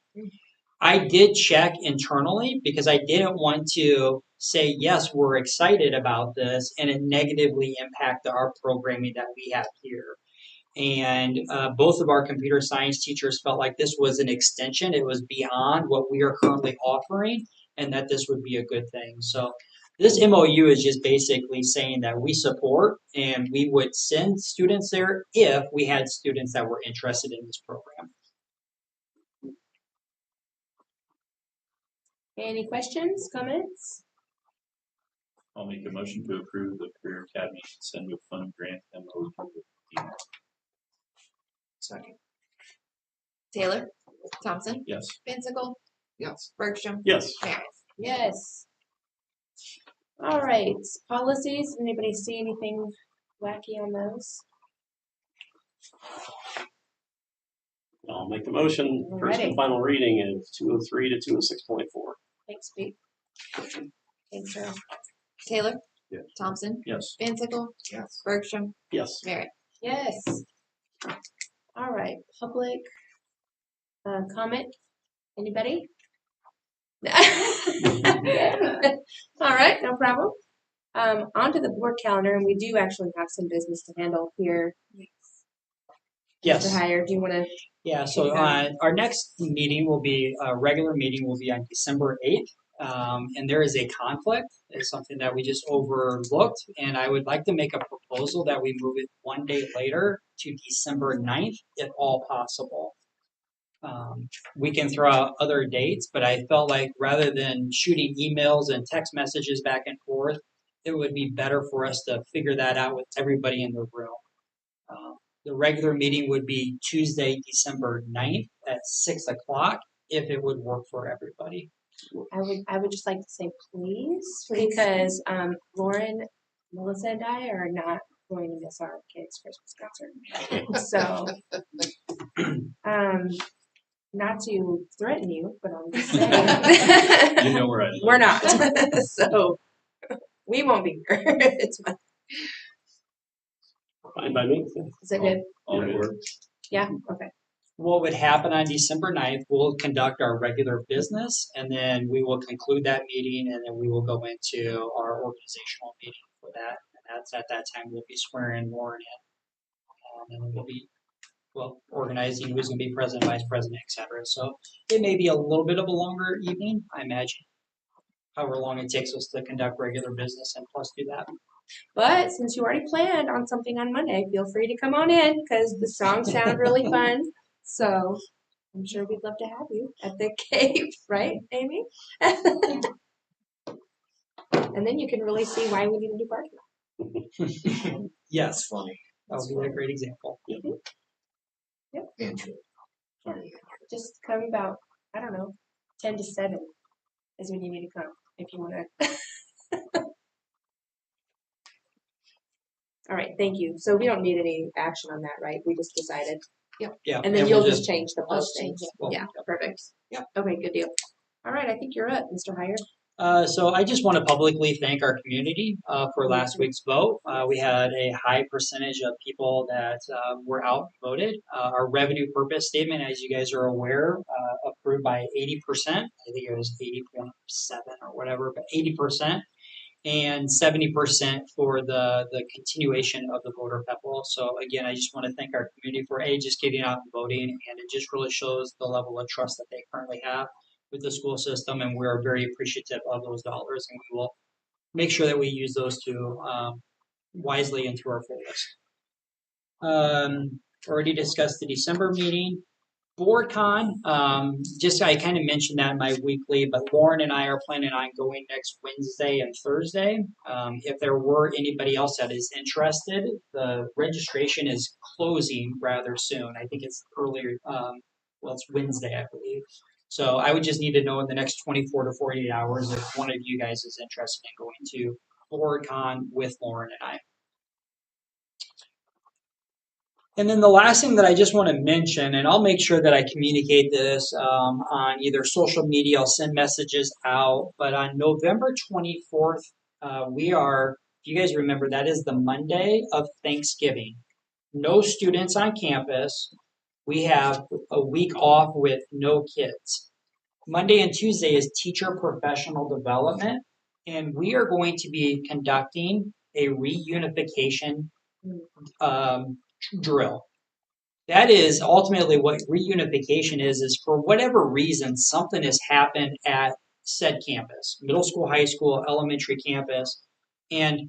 I did check internally because I didn't want to say, yes, we're excited about this, and it negatively impact our programming that we have here. And both of our computer science teachers felt like this was an extension. It was beyond what we are currently offering, and that this would be a good thing. So this MOU is just basically saying that we support and we would send students there if we had students that were interested in this program. Any questions, comments? I'll make a motion to approve the Career Academy Incentive Fund Grant MOU with DMAC. Second. Taylor, Thompson, Yes. Van Sickle, Yes. Bergstrom, Yes. Merritt. Yes. All right, policies. Anybody see anything wacky on those? I'll make the motion. First Alrighty. and final reading is 203 to 206.4. Thanks, Pete. Thanks, Cheryl. Taylor, Yes. Thompson, Yes. Van Sickle, Yes. Bergstrom, Yes. Merritt. Yes. All right, public comment. Anybody? Okay. All right, no problem. On to the board calendar, and we do actually have some business to handle here. Yes. Mr. Heyer, do you want to? Yeah, so our next meeting will be, regular meeting will be on December 8th and there is a conflict. It's something that we just overlooked, and I would like to make a proposal that we move it one day later to December 9th, if all possible. We can throw out other dates, but I felt like rather than shooting emails and text messages back and forth, it would be better for us to figure that out with everybody in the room. The regular meeting would be Tuesday, December 9th at 6 o'clock, if it would work for everybody. I would just like to say please, because Lauren, Melissa, and I are not going to miss our kids' Christmas concert. So, not to threaten you, but I'm just saying. You know where I live. We're not. So we won't be here. It's fine. Fine by me. Is that good? All Yeah. work. Yeah, okay. What would happen on December 9th, we'll conduct our regular business, and then we will conclude that meeting, and then we will go into our organizational meeting for that. And that's at that time we'll be swearing Lauren in, and then we'll be organizing who's going to be president, vice president, etc. So it may be a little bit of a longer evening, I imagine. However long it takes us to conduct regular business and plus do that. But since you already planned on something on Monday, feel free to come on in because the songs sound really fun. So I'm sure we'd love to have you at the cave, right, Amy? And then you can really see why we need to do parking lot. Yes, funny. that would be a great example. And true. Just come about, I don't know, 10 to 7 is when you need to come if you want to. All right, thank you. So we don't need any action on that, right? We just decided. Yeah, And then we'll you'll just change the posting. well, Yeah, perfect. Yep. Okay, good deal. All right, I think you're up, Mr. Heyer. So I just want to publicly thank our community for last week's vote. We had a high percentage of people that were outvoted. Our revenue purpose statement, as you guys are aware, approved by 80%. I think it was 80.7 or whatever, but 80%. And 70% for the continuation of the voter PEPL. So again, I just want to thank our community for just getting out and voting, and it just really shows the level of trust that they currently have with the school system, and we are very appreciative of those dollars, and we will make sure that we use those to wisely and to our fullest. Already discussed the December meeting. BoardCon, I kind of mentioned that in my weekly, but Lauren and I are planning on going next Wednesday and Thursday. If there were anybody else that is interested, the registration is closing rather soon. I think it's earlier, it's Wednesday, I believe. So I would just need to know in the next 24 to 48 hours if one of you guys is interested in going to BoardCon with Lauren and I. And then the last thing that I just want to mention, and I'll make sure that I communicate this on either social media, I'll send messages out, but on November 24th, if you guys remember, that is the Monday of Thanksgiving. No students on campus. We have a week off with no kids. Monday and Tuesday is teacher professional development, and we are going to be conducting a reunification drill. That is ultimately what reunification is for whatever reason, something has happened at said campus, middle school, high school, elementary campus, and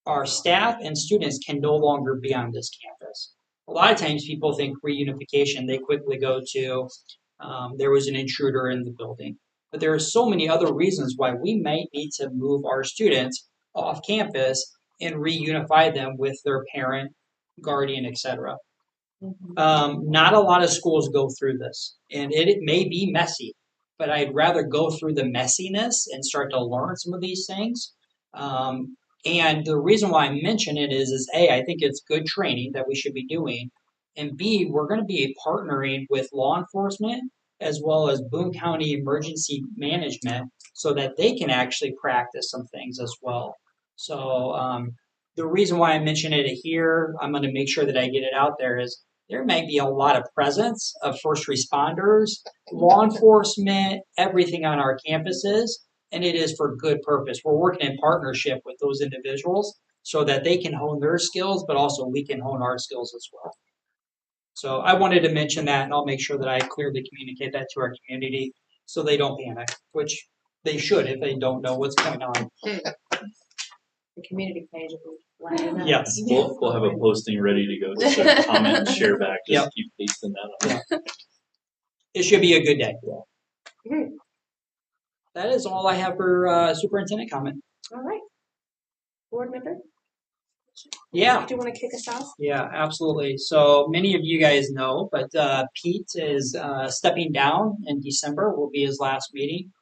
our staff and students can no longer be on this campus. A lot of times people think reunification, they quickly go to there was an intruder in the building. But there are so many other reasons why we might need to move our students off campus and reunify them with their parent, guardian, etc. Not a lot of schools go through this, and it may be messy, but I'd rather go through the messiness and start to learn some of these things. And the reason why I mention it is A, I think it's good training that we should be doing, and B, we're going to be partnering with law enforcement as well as Boone County Emergency Management so that they can actually practice some things as well. So the reason why I mention it here, I'm going to make sure that I get it out there, is there may be a lot of presence of first responders, law enforcement, everything on our campuses, and it is for good purpose. We're working in partnership with those individuals so that they can hone their skills, but also we can hone our skills as well. So I wanted to mention that, and I'll make sure that I clearly communicate that to our community so they don't panic, which they should if they don't know what's going on. The community page will be lighting up. Yes. We'll have a posting ready to go. Just a comment and share back. Just Yep. keep pasting that up. It should be a good day. Mhm. That is all I have for superintendent comment. All right. Board member, Yeah. do you want to kick us off? Yeah, absolutely. So many of you guys know, but Pete is stepping down in December. Will be his last meeting.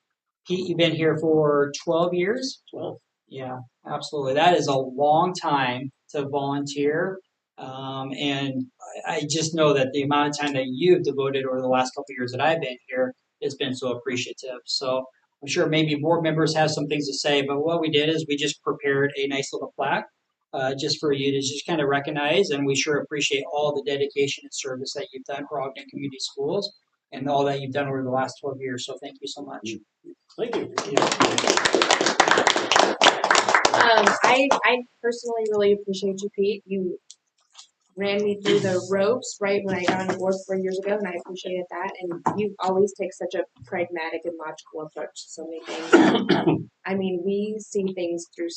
Pete, you've been here for 12 years. 12. Yeah, absolutely. That is a long time to volunteer. And I just know that the amount of time that you've devoted over the last couple of years that I've been here has been so appreciative. So I'm sure maybe board members have some things to say, but what we did is we just prepared a nice little plaque just for you to just kind of recognize, and we sure appreciate all the dedication and service that you've done for Ogden Community Schools and all that you've done over the last 12 years. So thank you so much. Thank you. I personally really appreciate you, Pete. You ran me through the ropes right when I got on board 4 years ago, and I appreciated that. And you always take such a pragmatic and logical approach to so many things. I mean, we see things through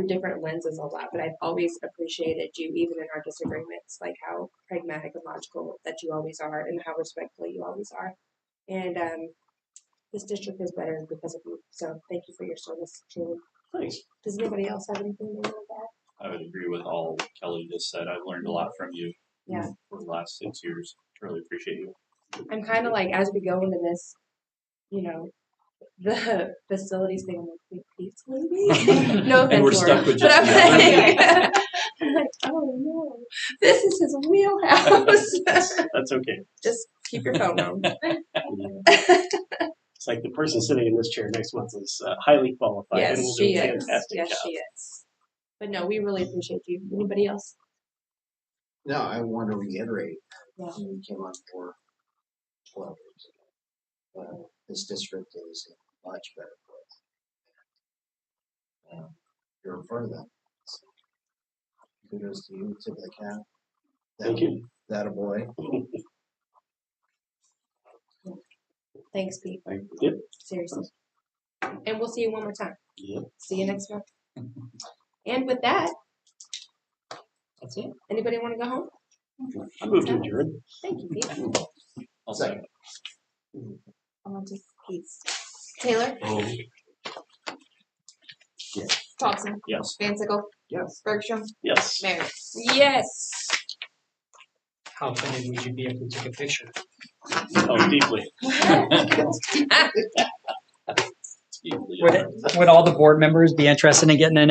different lenses a lot, but I've always appreciated you, even in our disagreements, like how pragmatic and logical that you always are, and how respectful you always are. And this district is better because of you. So thank you for your service, truly. Thanks. Does anybody else have anything they want to add? I would agree with all Kelly just said. I've learned a lot from you. Yeah. For the last 6 years. Really appreciate you. I'm kind of like, as we go into this, the facilities thing, I'm like, wait, Pete's maybe? No offense, And we're Laura. stuck with But just I'm the other. like, I'm like, oh no, this is his wheelhouse. That's okay. Just keep your phone on. It's like the person sitting in this chair next month is highly qualified Yes, and will do she a is. fantastic Yes, job. she is. But no, we really appreciate you. Anybody else? No, I want to reiterate, Yeah. when we came on board 12 years ago, this district is in a much better place. You're a part of that. So, kudos to you, tip of the cap. Thank you. That a boy. Thanks, Pete. Yep. Seriously. And we'll see you one more time. Yep. See you next month. And with that, That's it. anybody want to go home? I moved to adjourn. Thank you, Pete. I'll second. On to Pete's. Taylor, Oh, Thompson, Yes. Van Sickle, Yes. Bergstrom, yes. Mary. Yes. How offended would you be if we took a picture? Oh, deeply. Would all the board members be interested in getting an